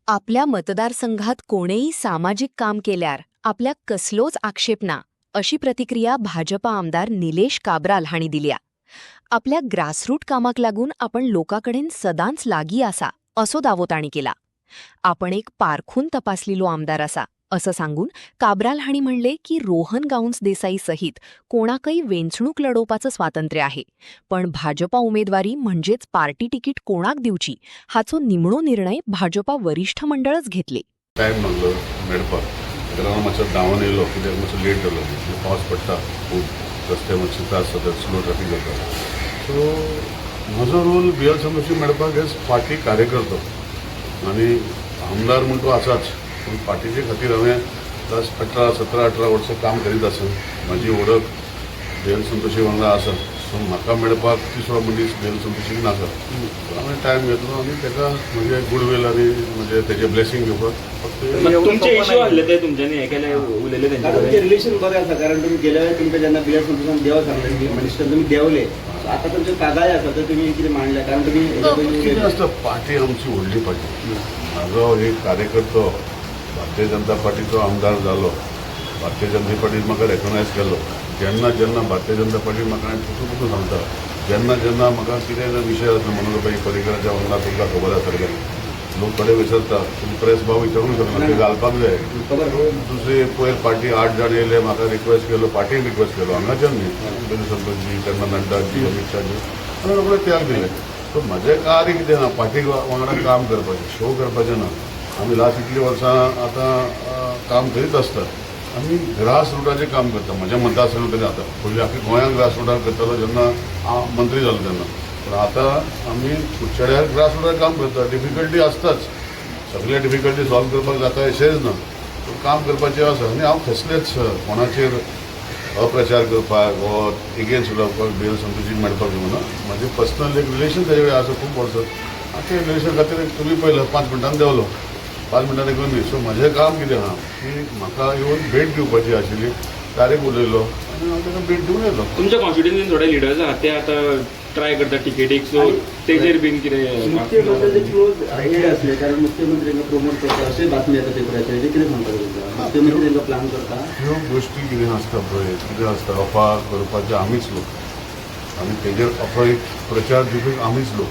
आपल्या मतदारसंघात कोणेही सामाजिक काम केल्यार आपल्या कसलोच आक्षेप ना अशी प्रतिक्रिया भाजपा आमदार निलेश काब्राल हांणी दिल्या. आपल्या ग्रासरूट कामाक लागून आपण लोकाकडेन सदांच लागीं आसा असो दावो तांणी केला. आपण एक पारखून तपासलेलो आमदार आसा असं सांगून काब्राल हांणी म्हणले की रोहन गाऊन्स देसाई सहित कोणाकय वेंचणूक लढोवपाचं स्वातंत्र्य आहे, पण भाजपा उमेदवारी म्हणजेच पार्टी तिकीट कोणाक दिवची हाचो निमणो निर्णय भाजपा वरिष्ठ मंडळच घेतले. टायम लागलो मेळपाक, तेका मातसो धांवन येयलो, कित्याक मातसो लेट जालो. पावस पडटा खूब, रस्ते मातशे त्रास जातात, स्लो ट्रॅफिक जाता. सो म्हजो रोल BL संतोशी मेळपाक एज पार्टी कार्यकर्तो आनी आमदार म्हूण तो आसाच, पूण पार्टीचे खातीर हांवें लास्ट 17-18 वर्सां काम करीत आसा. म्हाजी वळख BL संतोशी वांगडा आसा. सो म्हाका मेळपाक तिसरो मनीस BL संतोशीक नाका. हांवें टायम घेतलो आनी ताका म्हजे गुडविल आनी म्हणजे तेजे ब्लेसिंग घेवपाक फक्त तुमचे इश्यू आसले ते तुमच्यांनी हे केले उलयले तुमचे रिलेशन बरें आसा, कारण तुम्ही गेल्या वेळेस तुमकां जेन्ना BL संतोशान देव सांगले की मिनिस्टर तुमी देवले, आता तुमचे कागाळ आसा ते तुमी कितें मांडले, कारण तुमी कितें आसता, पार्टी आमची व्हडली पार्टी. म्हाजो एक कार्यकर्तो भारतीय जनता पार्टीचो आमदार जालो. भारतीय जनता पार्टीन म्हाका रेकग्नायज केलो. जेन्ना जेन्ना भारतीय जनता पार्टी म्हाका पुसून सांगता, जेन्ना जेन्ना म्हाका कितें विशय आसलो मनोहरभाई पर्रीकराच्या वांगडा तुमकां खबर आसा जाल्यार लोक कडेन विचारता, तुमी प्रेस भाव विचारूंक शकना, ते घालपाक जाय. दुसरी पयर पार्टी 8 जाण येयले, म्हाका रिक्वेस्ट केलो, पार्टीन रिक्वेस्ट केलो, हांगाच्यान न्ही, BL संतोषजी, तेन्ना नड्डाजी, अमित शाहजी, आनी रोखडे त्याग दिले. सो म्हजें कार्य कितें ना, पार्टी वांगडा काम करपाचें, शो करपाचें ना. आमी लास्ट इतली वर्सां आतां काम करीत आसता. आमी ग्रास रुटाचें काम करता. म्हज्या मतदारसंघांत जाता, पयलीं आख्या गोंयांत ग्रास रुटार करतालो जेन्ना हांव मंत्री जालो तेन्ना. पूण आतां आमी कुडचड्यार ग्रास रुटार काम करता. डिफिकल्टी आसताच, सगळे डिफिकल्टी सॉल्व करपाक जाता अशेंच ना, पूण काम करपाचें आसा. आनी हांव कसलेच कोणाचेर अप्रचार करपाक वो एगेन्स्ट उलोवपाक BL संतोशीक मेळपाक येवना. म्हाजें पर्सनल एक रिलेशन तेजे कडेन आसा खूब वर्सां. आनी ते रिलेशन खातीर तुमी पयलो 5 मिनटांनी देंवलो, 5 मिनटांनी येवन न्ही. सो म्हजें काम कितें आहा की म्हाका येवन भेट दिवपाची आशिल्ली. डायरेक्ट उलयलो आनी हांव ताका भेट दिवन येयलो. तुमच्या कॉन्स्टिट्युन्सीन थोडे लिडर्स आहात ते आता ट्राय करता टिकेटीक, सो तेजेर बीन कितें मुख्यमंत्र्याचे क्लोज हेड असले, कारण मुख्यमंत्री तांकां प्रमोट करता अशें बातमी येता पेपराचेर, ते कितें सांगता तुमकां? मुख्यमंत्री तांकां प्लान करता. ह्यो गोश्टी कितें आसता पळय, कितें आसता, अफवा करपाचे आमीच लोक आनी तेजेर अफवायक प्रचार दिवपाक आमीच लोक.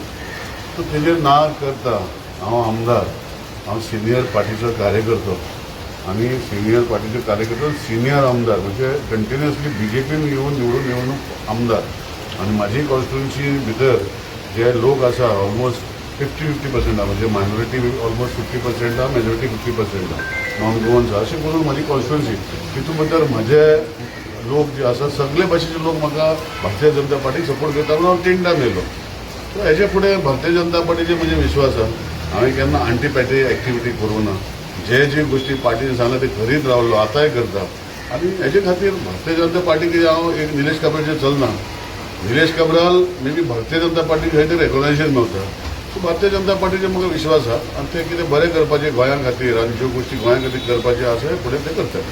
सो तेजेर ना करता. हांव आमदार, हांव सिनियर पार्टीचो कार्यकर्तो आनी सिनियर पार्टीचो कार्यकर्तो सिनियर आमदार, म्हणजे कंटिन्युअसली BJPन येवन निवडून येवन आमदार. आनी म्हाजी कॉन्स्टिट्युन्सी भितर जे लोक आसा ऑलमोस्ट 50-50% आहा, म्हणजे मायनॉरिटी ऑलमोस्ट 50% आहा, मेजॉरिटी 50% आहा, नॉन गोवन्स आहा. अशें करून म्हाजी कॉन्स्टिट्युन्सी तितूंत भितर म्हजे लोक जे आसा सगळे भाशेचे लोक म्हाका भारतीय जनता पार्टीक सपोर्ट करता म्हणून हांव 3 टायम येयलो. सो हेजे फुडें भारतीय जनता पार्टीचेर म्हजे विश्वास आहा. हांवें केन्ना आंटी पॅटी एक्टिविटी करूं ना. जे गोश्टी पार्टीन सांगला ते करीत रावलो, आतांय करता. आनी हेजे खातीर भारतीय जनता पार्टीक हांव एक निलेश काब्रालचेर चलना. निलेश काब्राल मे बी भारतीय जनता पार्टीक खंय तरी रेकग्नायजेशन मेळटा. सो भारतीय जनता पार्टीचेर म्हाका विश्वास आहा आनी ते कितें बरें करपाचें गोंया खातीर आनी ज्यो गोश्टी गोंया खातीर करपाच्यो आसा फुडें ते करतात.